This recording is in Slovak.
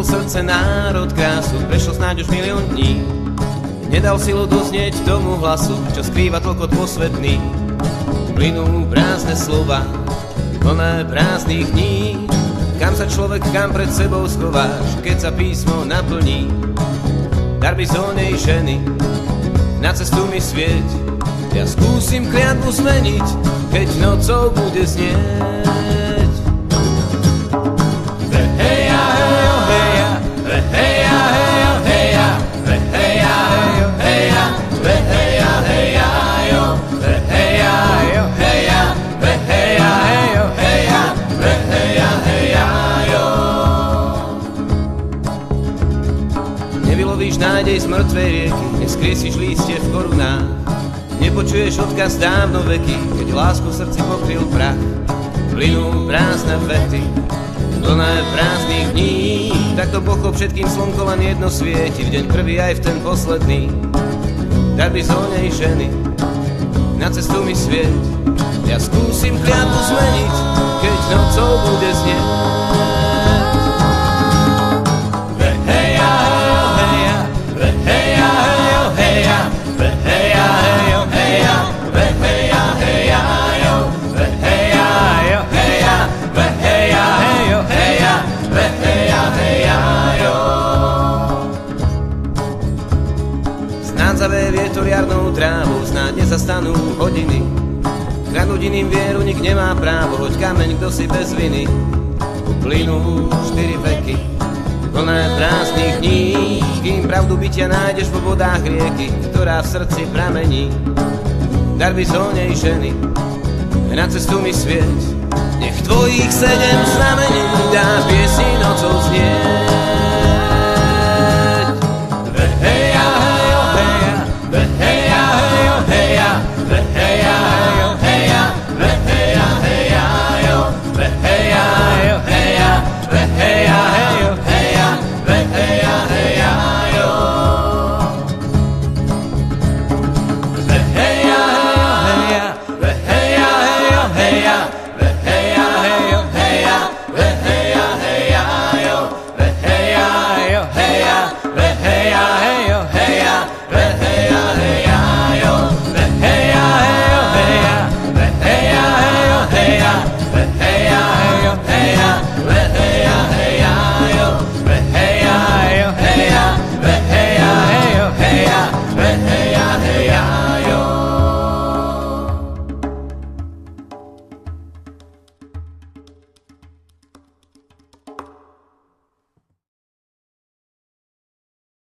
srdce národ krásu, prešiel snáď už milión dní. Nedal silu doznieť tomu hlasu, čo skrýva tlkot posvetný. Plynú prázdne slova, plné prázdnych dní. Kam sa človek, kam pred sebou schováš, keď sa písmo naplní. Darby zónej ženy, na cestu mi svieť. Ja skúsim kliatbu zmeniť, keď nocou bude znieť. Veheja, hejo, heja, veheja, hejo, heja, veheja, hejo, heja, veheja, heja, jo, veheja, hejo, heja, veheja, hejo, heja, veheja, heja, jo. Nevylovíš nádej z mŕtvej rieky, neskriesiš lístie v korunách. Nepočuješ odkaz dávno veky, keď lásku v srdci pokryl prach. Plynú prázdne vety, plné prázdnych dní. Takto pochop, všetkým slnko len jedno svieti, v deň prvý aj v ten posledný. Darby zónej ženy, na cestu mi svieť. Ja skúsim kliatbu zmeniť, keď nocou bude znieť. Veheja, hejo, heja, veheja, hejo, heja, veheja, hejo, heja, veheja, heja, jo, veheja, hejo, heja, veheja, hejo, heja, veheja, heja, jo. Snáď zaveje vietor jarnou trávou, snáď nezastanú hodiny. Kradnúť iným vieru nik nemá právo, hoď kameň, kto si bez viny. Uplynú 4 veky, plné prázdnych dní. Kým pravdu bytia nájdeš vo vodách rieky, ktorá v srdci pramení. Darby zónej ženy, na cestu mi svieť. Nech tvojich 7 znamení dá piesni nocou znieť. Veheja, hejo, heja, veheja, hejo, heja, veheja, hejo, heja, veheja, heja, jo, veheja, hejo, heja, veheja, hejo, heja, veheja, heja, jo. Veheja, hejo, heja, veheja, hejo, heja, veheja, hejo, heja, veheja, heja, jo, veheja, hejo, heja, veheja, hejo, heja,